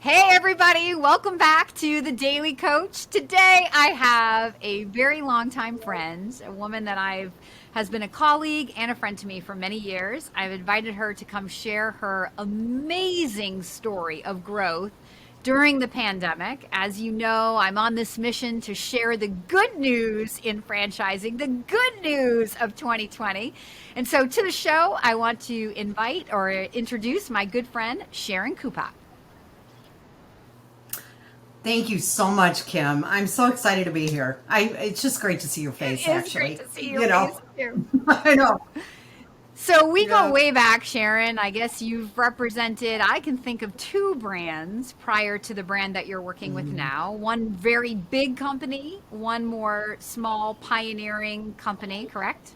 Hey everybody, welcome back to the Daly Coach. Today I have a very long-time friend, a woman that I've has been a colleague and a friend to me for many years. I've invited her to come share her amazing story of growth during the pandemic. As you know, I'm on this mission to share the good news in franchising, the good news of 2020. And so to the show, I want to invite or introduce my good friend, Sharon Cupach. Thank you so much, Kim. I'm so excited to be here. It's just great to see your face, It is great actually. to see your You know, face too. I know. So we go Yeah. way back, Sharon. I guess you've represented, I can think of two brands prior to the brand that you're working with Mhm. now. One very big company, one more small pioneering company, correct?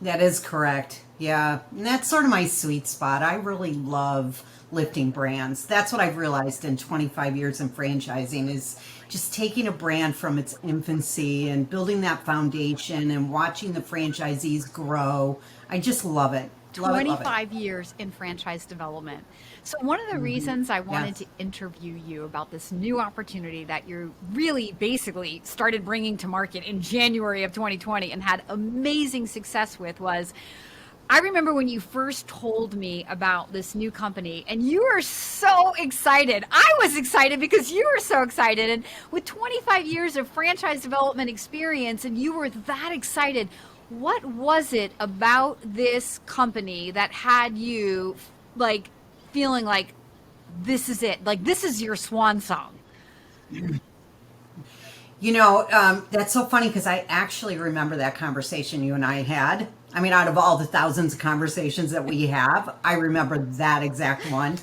That is correct. Yeah. And that's sort of my sweet spot. I really love lifting brands. That's what I've realized in 25 years in franchising is just taking a brand from its infancy and building that foundation and watching the franchisees grow. I just love it. Love it, love it. 25 years in franchise development. So, one of the reasons I wanted to Yes. interview you about this new opportunity that you really basically started bringing to market in January of 2020 and had amazing success with was I remember when you first told me about this new company and you were so excited. I was excited because you were so excited. And with 25 years of franchise development experience and you were that excited, what was it about this company that had you like feeling like this is it? Like this is your swan song. That's so funny because I actually remember that conversation you and I had. I mean, out of all the thousands of conversations that we have, I remember that exact one.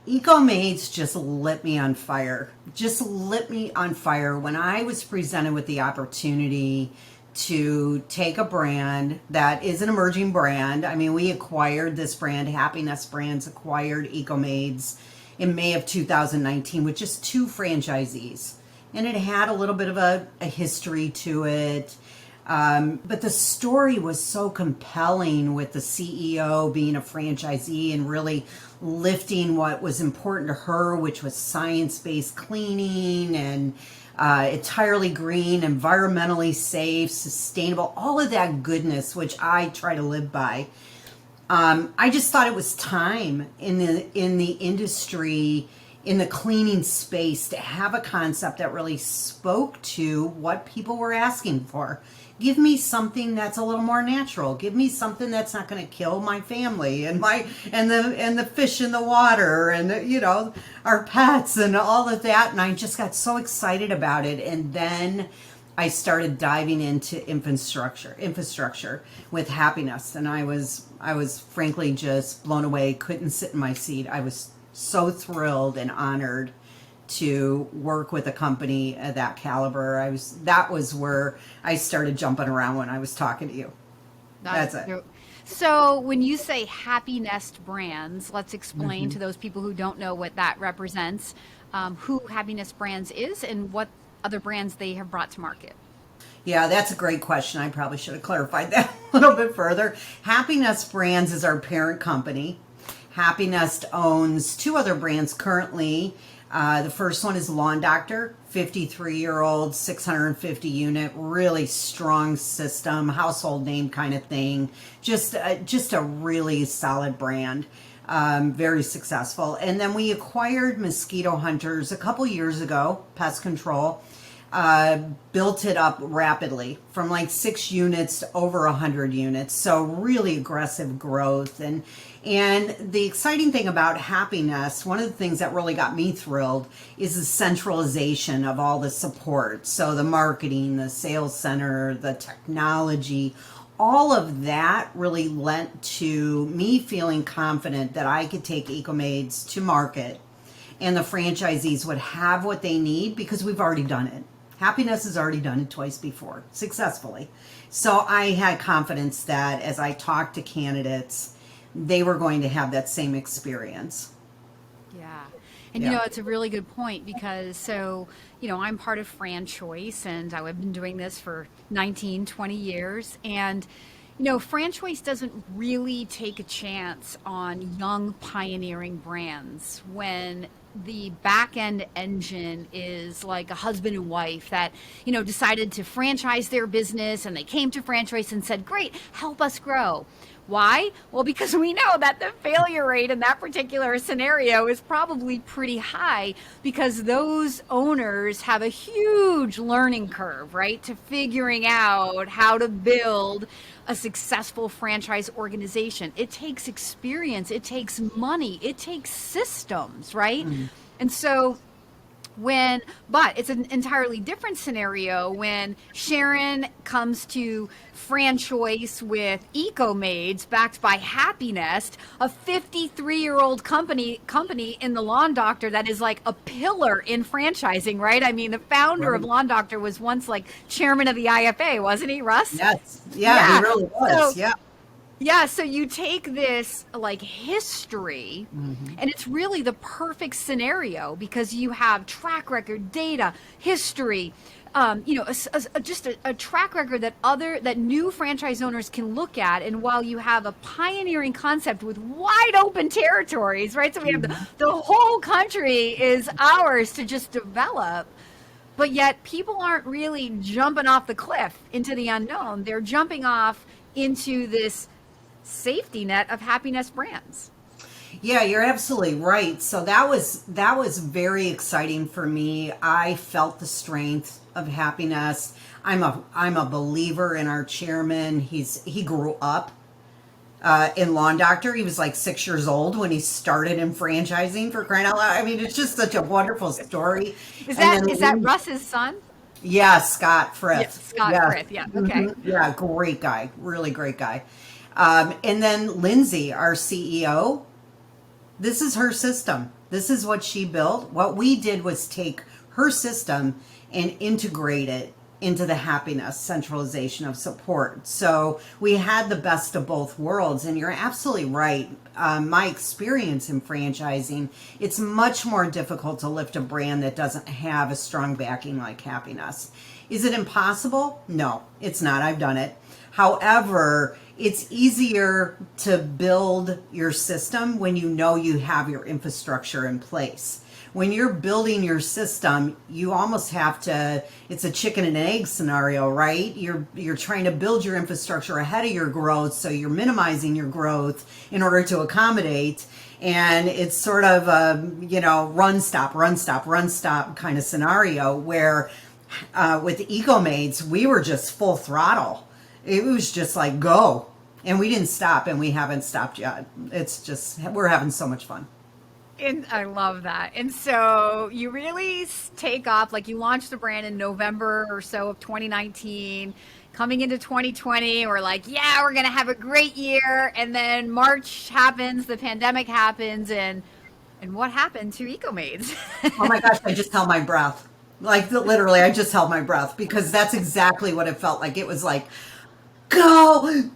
EcoMaids just lit me on fire. Just lit me on fire when I was presented with the opportunity to take a brand that is an emerging brand. I mean, we acquired this brand, HappyNest Brands acquired EcoMaids in May of 2019 with just two franchisees. And it had a little bit of a history to it. But the story was so compelling with the CEO being a franchisee and really lifting what was important to her, which was science-based cleaning and entirely green, environmentally safe, sustainable, all of that goodness, which I try to live by. I just thought it was time in the industry, in the cleaning space, to have a concept that really spoke to what people were asking for. Give me something that's a little more natural. Give me something that's not going to kill my family and the fish in the water and our pets and all of that. And I just got so excited about it. And then I started diving into infrastructure with HappyNest, and I was frankly just blown away. Couldn't sit in my seat. I was so thrilled and honored to work with a company of that caliber. That was where I started jumping around when I was talking to you. That's That's it. true. So when you say Happy Nest Brands, let's explain hmm to those people who don't know what that represents, who Happy Nest Brands is and what other brands they have brought to market. Yeah, that's a great question. I probably should have clarified that a little bit further. HappyNest Brands is our parent company. HappyNest owns two other brands currently. The first one is Lawn Doctor, 53-year-old, 650 unit, really strong system, household name kind of thing. Just a really solid brand. Very successful. And then we acquired Mosquito Hunters a couple years ago, pest control. Built it up rapidly from like 6 units to over 100 units. So really aggressive growth. And the exciting thing about Happiness, one of the things that really got me thrilled is the centralization of all the support. So the marketing, the sales center, the technology, all of that really lent to me feeling confident that I could take EcoMaids to market and the franchisees would have what they need because we've already done it. Happiness has already done it twice before successfully. So I had confidence that as I talked to candidates, they were going to have that same experience. Yeah. And Yeah. it's a really good point because I'm part of Fran Choice and I've been doing this for 19, 20 years. And franchise doesn't really take a chance on young pioneering brands when the back end engine is like a husband and wife that, decided to franchise their business, and they came to franchise and said, great, help us grow. Why? Well, because we know that the failure rate in that particular scenario is probably pretty high because those owners have a huge learning curve, right? To figuring out how to build a successful franchise organization. It takes experience, it takes money, it takes systems, right? And so but it's an entirely different scenario when Sharon comes to franchise with EcoMaids, backed by HappyNest, a 53-year-old company in the Lawn Doctor that is like a pillar in franchising, right? I mean, the founder of Lawn Doctor was once like chairman of the IFA, wasn't he, Russ? Yes. Yeah, he really was. So, yeah, so you take this like history, and it's really the perfect scenario because you have track record, data, history, just a track record that new franchise owners can look at. And while you have a pioneering concept with wide open territories, right? So we have the whole country is ours to just develop. But yet people aren't really jumping off the cliff into the unknown. They're jumping off into this safety net of HappyNest Brands. Yeah, you're absolutely right. So that was very exciting for me. I felt the strength of HappyNest. I'm a believer in our chairman. He grew up in Lawn Doctor. He was like 6 years old when he started in franchising, for crying out loud. I mean, it's just such a wonderful story. Is that Russ's son? Yeah, Scott Frith. Yeah, Scott Frith. Yeah. Okay. Yeah, great guy. Really great guy. And then Lindsay, our CEO, this is her system. This is what she built. What we did was take her system and integrate it into the HappyNest centralization of support. So we had the best of both worlds. And you're absolutely right. My experience in franchising, it's much more difficult to lift a brand that doesn't have a strong backing like HappyNest. Is it impossible? No, it's not. I've done it. However, it's easier to build your system when you know you have your infrastructure in place. When you're building your system, you almost have to, it's a chicken and egg scenario, right? You're trying to build your infrastructure ahead of your growth, so you're minimizing your growth in order to accommodate. And it's sort of a, run, stop kind of scenario where with EcoMaids, we were just full throttle. It was just like, go. And we didn't stop, and we haven't stopped yet. It's just, we're having so much fun. And I love that. And so you really take off, like you launched the brand in November or so of 2019. Coming into 2020, we're like, yeah, we're going to have a great year. And then March happens, the pandemic happens, and what happened to EcoMaids? Oh my gosh, I just held my breath. Like literally, I just held my breath because that's exactly what it felt like. It was like, go,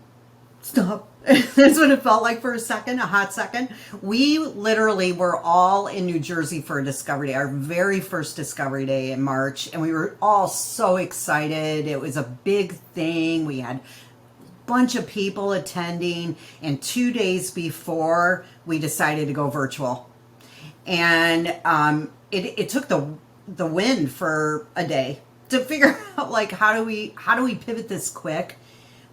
stop. That's what it felt like for a hot second. We literally were all in New Jersey for a Discovery Day, our very first Discovery Day in March. And we were all so excited. It was a big thing. We had a bunch of people attending. And 2 days before, we decided to go virtual. And it took the wind for a day to figure out, like, how do we pivot this quick?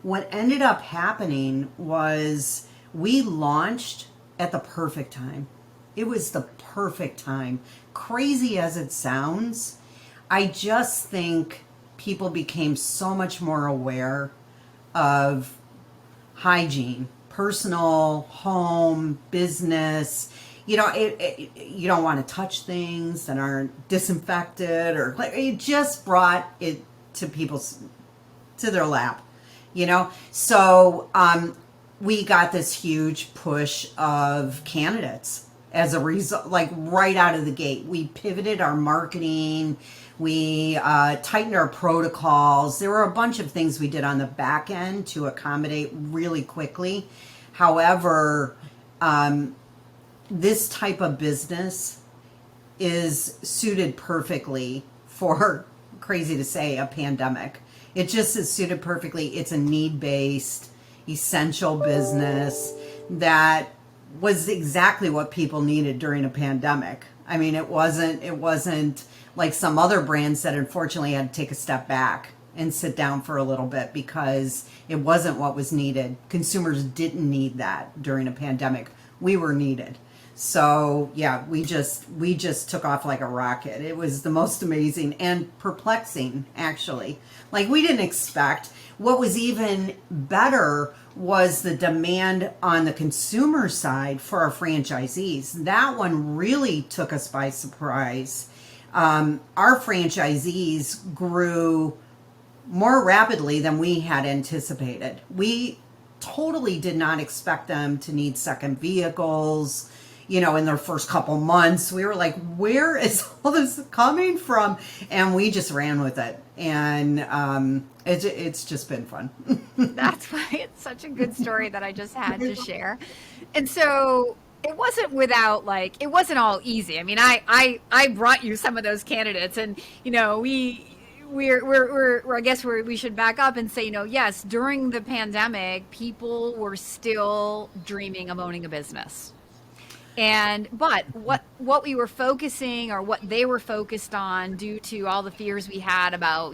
What ended up happening was we launched at the perfect time. It was the perfect time. Crazy as it sounds, I just think people became so much more aware of hygiene, personal, home, business. You don't want to touch things that aren't disinfected, or it just brought it to their lap. So we got this huge push of candidates as a result, like right out of the gate. We pivoted our marketing, we tightened our protocols. There were a bunch of things we did on the back end to accommodate really quickly. However, this type of business is suited perfectly for, crazy to say, a pandemic. It just is suited perfectly. It's a need-based, essential business that was exactly what people needed during a pandemic. I mean, it wasn't like some other brands that unfortunately had to take a step back and sit down for a little bit because it wasn't what was needed. Consumers didn't need that during a pandemic. We were needed. So yeah, we just took off like a rocket. It was the most amazing and perplexing, actually. Like, we didn't expect. What was even better was the demand on the consumer side for our franchisees. That one really took us by surprise. Our franchisees grew more rapidly than we had anticipated. We totally did not expect them to need second vehicles, in their first couple months. We were like, where is all this coming from? And we just ran with it. And it's just been fun. That's why it's such a good story that I just had to share. And so it wasn't without, it wasn't all easy. I mean, I brought you some of those candidates, and, we should back up and say, yes, during the pandemic, people were still dreaming of owning a business. But what we were focusing, or what they were focused on, due to all the fears we had about,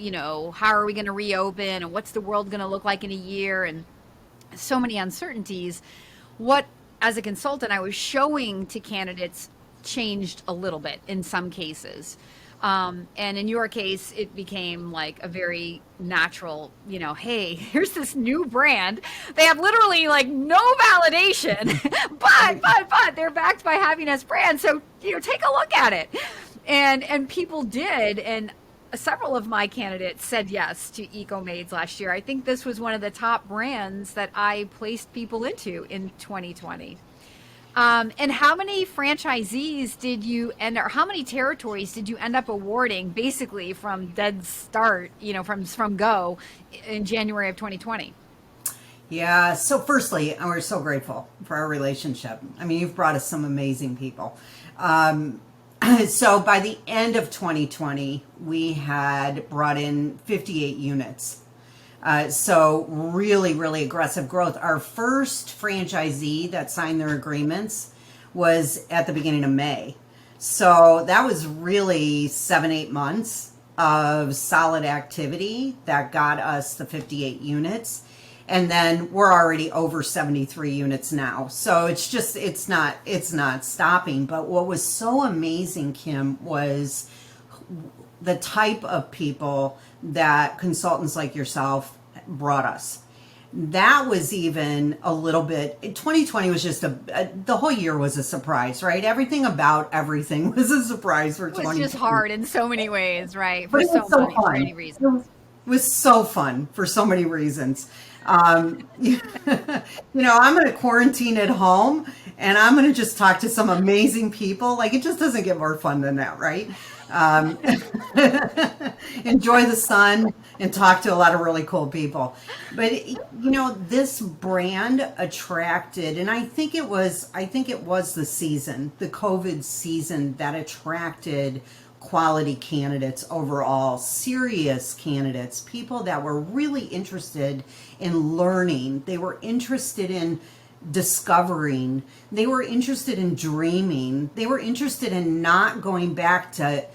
how are we going to reopen, and what's the world going to look like in a year, and so many uncertainties, what, as a consultant, I was showing to candidates changed a little bit in some cases. And in your case, it became like a very natural, hey, here's this new brand. They have literally no validation, but they're backed by HappyNest Brands. So, take a look at it. And people did. And several of my candidates said yes to EcoMaids last year. I think this was one of the top brands that I placed people into in 2020. And how many franchisees did you or how many territories did you end up awarding, basically from dead start, from go in January of 2020? Yeah. So firstly, we're so grateful for our relationship. I mean, you've brought us some amazing people. So by the end of 2020, we had brought in 58 units. So really, really aggressive growth. Our first franchisee that signed their agreements was at the beginning of May. So that was really 7-8 months of solid activity that got us the 58 units. And then we're already over 73 units now. So it's not stopping. But what was so amazing, Kim, was the type of people that consultants like yourself brought us. That was even a little bit, 2020 was just the whole year was a surprise, right? Everything about everything was a surprise for 2020. It was just hard in so many ways, right? For many reasons. It was so fun for so many reasons. I'm going to quarantine at home and I'm going to just talk to some amazing people. It just doesn't get more fun than that, right? Enjoy the sun and talk to a lot of really cool people. But this brand attracted, and I think it was the season, the COVID season, that attracted quality candidates overall, serious candidates, people that were really interested in learning. They were interested in discovering. They were interested in dreaming. They were interested in not going back to,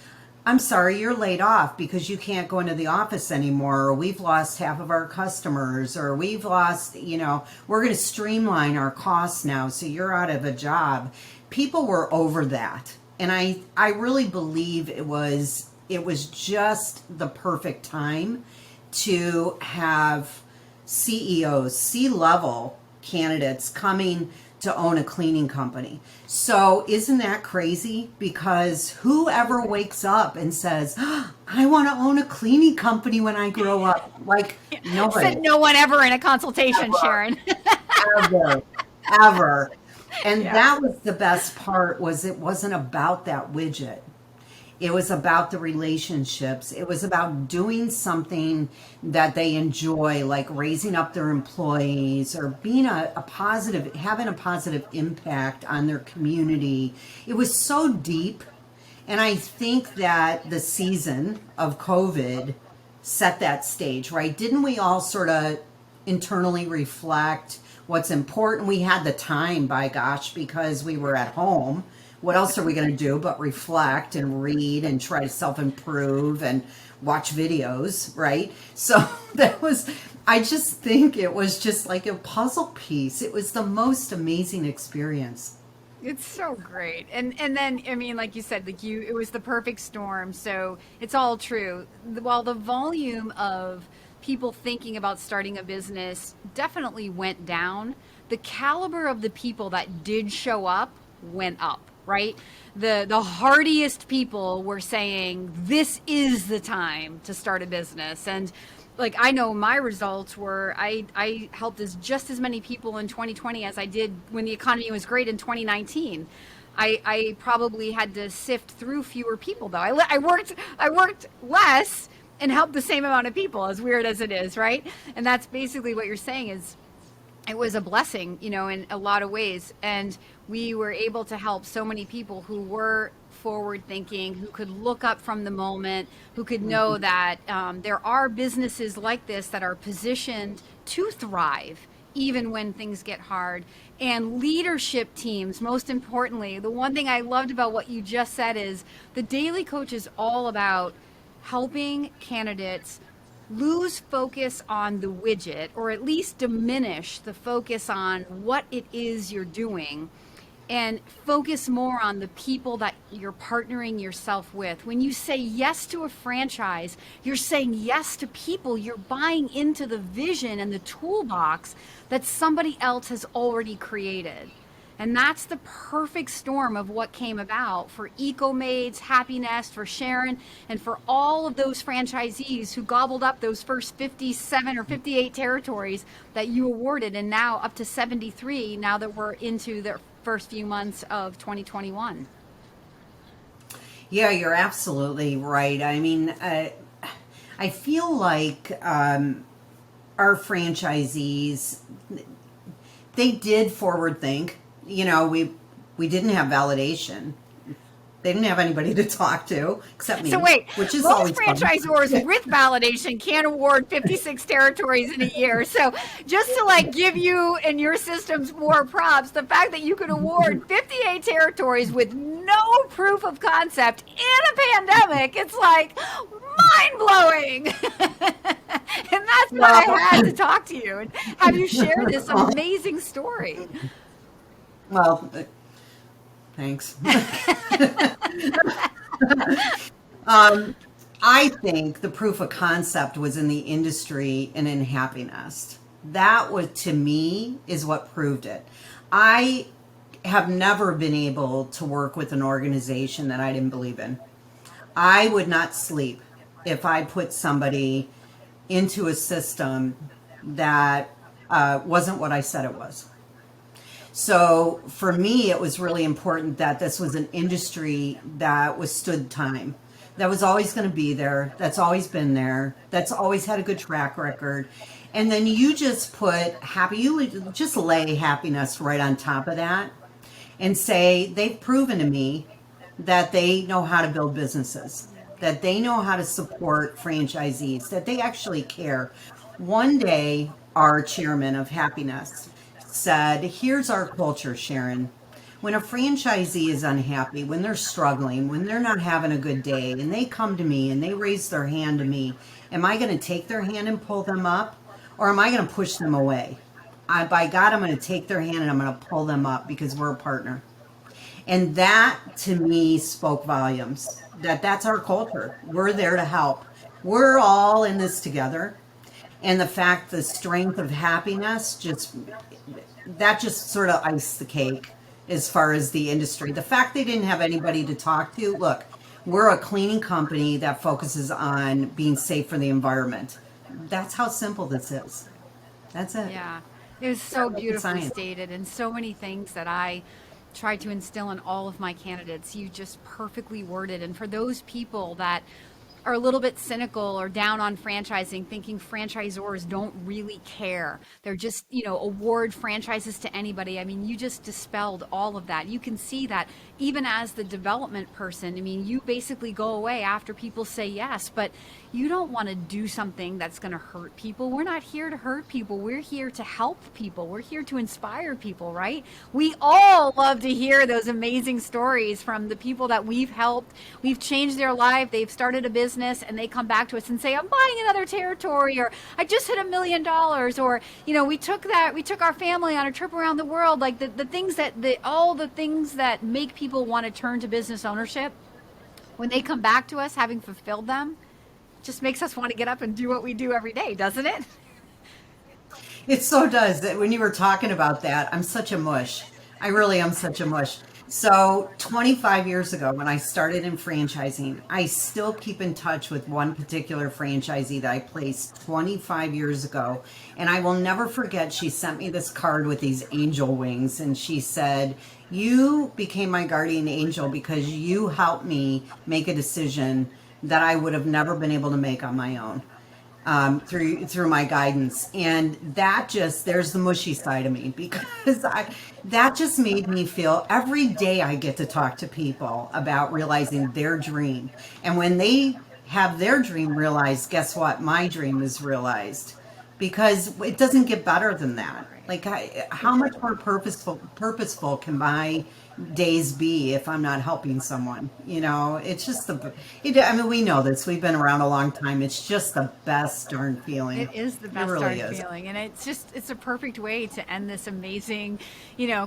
I'm sorry, you're laid off because you can't go into the office anymore, or we've lost half of our customers, or we've lost, we're going to streamline our costs now, so you're out of a job. People were over that. And I really believe it was just the perfect time to have CEOs, C-level candidates coming to own a cleaning company. So isn't that crazy? Because whoever wakes up and says, I want to own a cleaning company when I grow up, nobody. Said no one ever in a consultation, ever. Sharon. Ever. And that was the best part, was it wasn't about that widget. It was about the relationships. It was about doing something that they enjoy, like raising up their employees, or being having a positive impact on their community. It was so deep. And I think that the season of COVID set that stage, right? Didn't we all sort of internally reflect what's important. We had the time, by gosh, because we were at home. What else are we going to do but reflect and read and try to self-improve and watch videos, right? So I just think it was just like a puzzle piece. It was the most amazing experience. It's so great. And then I mean, like you said, it was the perfect storm. So it's all true. While the volume of people thinking about starting a business definitely went down, the caliber of the people that did show up went up, right? The hardiest people were saying this is the time to start a business. And like, I know my results were I helped just as many people in 2020 as I did when the economy was great in 2019. I probably had to sift through fewer people though. I worked less and helped the same amount of people, as weird as it is, right? And that's basically what you're saying is it was a blessing, in a lot of ways. And we were able to help so many people who were forward thinking, who could look up from the moment, who could know that there are businesses like this that are positioned to thrive even when things get hard. And leadership teams, most importantly, the one thing I loved about what you just said is the Daly Coach is all about helping candidates lose focus on the widget, or at least diminish the focus on what it is you're doing, and focus more on the people that you're partnering yourself with. When you say yes to a franchise, you're saying yes to people. You're buying into the vision and the toolbox that somebody else has already created. And that's the perfect storm of what came about for EcoMaids, HappyNest, for Sharon, and for all of those franchisees who gobbled up those first 57 or 58 territories that you awarded, and now up to 73 now that we're into the first few months of 2021. Yeah, you're absolutely right. I mean, I feel like our franchisees, they did forward think. We didn't have validation. They didn't have anybody to talk to except me. So wait, which is most always franchisors with validation can't award 56 territories in a year. So just to give you and your systems more props, the fact that you could award 58 territories with no proof of concept in a pandemic, it's like mind blowing. And that's why I had to talk to you and have you share this amazing story. Well, thanks. I think the proof of concept was in the industry and in HappyNest. That was, to me, is what proved it. I have never been able to work with an organization that I didn't believe in. I would not sleep if I put somebody into a system that wasn't what I said it was. So for me, it was really important that this was an industry that withstood time, that was always going to be there, that's always been there, that's always had a good track record. And then you just you just lay HappyNest right on top of that and say, they've proven to me that they know how to build businesses, that they know how to support franchisees, that they actually care. One day, our chairman of HappyNest said, here's our culture, Sharon. When a franchisee is unhappy, when they're struggling, when they're not having a good day, and they come to me and they raise their hand to me, am I going to take their hand and pull them up, or am I going to push them away? By God, I'm going to take their hand and I'm going to pull them up because we're a partner. And that, to me, spoke volumes. That's our culture. We're there to help. We're all in this together. And the strength of HappyNest just sort of iced the cake as far as the industry. The fact they didn't have anybody to talk to, look, we're a cleaning company that focuses on being safe for the environment. That's how simple this is. That's it. Yeah, it was so beautifully stated, and so many things that I try to instill in all of my candidates, you just perfectly worded. And for those people that are a little bit cynical or down on franchising, thinking franchisors don't really care. They're just, award franchises to anybody. I mean, you just dispelled all of that. You can see that even as the development person. I mean, you basically go away after people say yes, but you don't want to do something that's going to hurt people. We're not here to hurt people. We're here to help people. We're here to inspire people, right? We all love to hear those amazing stories from the people that we've helped. We've changed their life. They've started a business and they come back to us and say, I'm buying another territory, or I just hit $1 million, or, we took our family on a trip around the world. Like all the things that make people want to turn to business ownership, when they come back to us having fulfilled them, just makes us want to get up and do what we do every day, doesn't it? It so does. When you were talking about that, I'm such a mush. I really am such a mush. So 25 years ago, when I started in franchising, I still keep in touch with one particular franchisee that I placed 25 years ago. And I will never forget, she sent me this card with these angel wings. And she said, you became my guardian angel because you helped me make a decision that I would have never been able to make on my own, through my guidance. And there's the mushy side of me, because that just made me feel every day I get to talk to people about realizing their dream. And when they have their dream realized, guess what? My dream is realized, because it doesn't get better than that. Like, how much more purposeful can my days be if I'm not helping someone? It's just we know this. We've been around a long time. It's just the best darn feeling. It is the best really darn feeling. And it's a perfect way to end this amazing,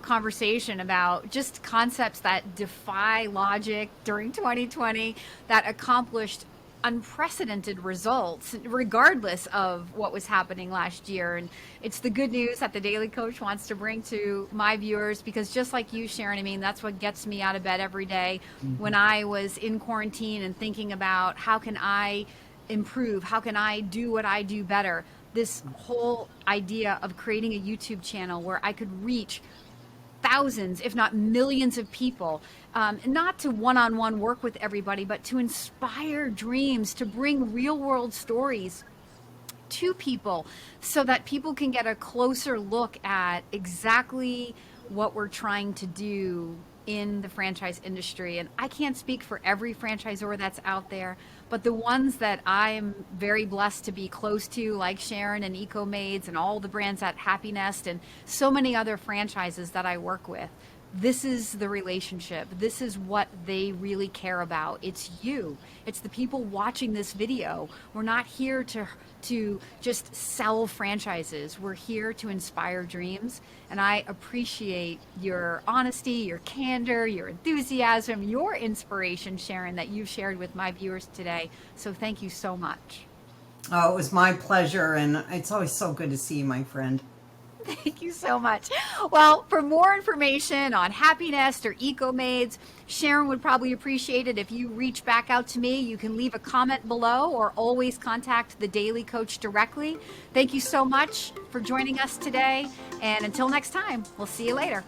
conversation about just concepts that defy logic during 2020, that accomplished unprecedented results regardless of what was happening last year. And it's the good news that the Daly Coach wants to bring to my viewers, because just like you, Sharon, I mean, that's what gets me out of bed every day. When I was in quarantine and thinking about how can I improve, how can I do what I do better, this whole idea of creating a YouTube channel where I could reach thousands, if not millions of people, not to one-on-one work with everybody, but to inspire dreams, to bring real-world stories to people so that people can get a closer look at exactly what we're trying to do in the franchise industry. And I can't speak for every franchisor that's out there, but the ones that I'm very blessed to be close to, like Sharon and EcoMaids and all the brands at HappyNest and so many other franchises that I work with, this is the relationship. This is what they really care about. It's you. It's the people watching this video. We're not here to just sell franchises. We're here to inspire dreams. And I appreciate your honesty, your candor, your enthusiasm, your inspiration, Sharon, that you've shared with my viewers today. So thank you so much. Oh, it was my pleasure. And it's always so good to see you, my friend. Thank you so much. Well, for more information on HappyNest or EcoMaids, Sharon would probably appreciate it if you reach back out to me. You can leave a comment below or always contact the Daly Coach directly. Thank you so much for joining us today. And until next time, we'll see you later.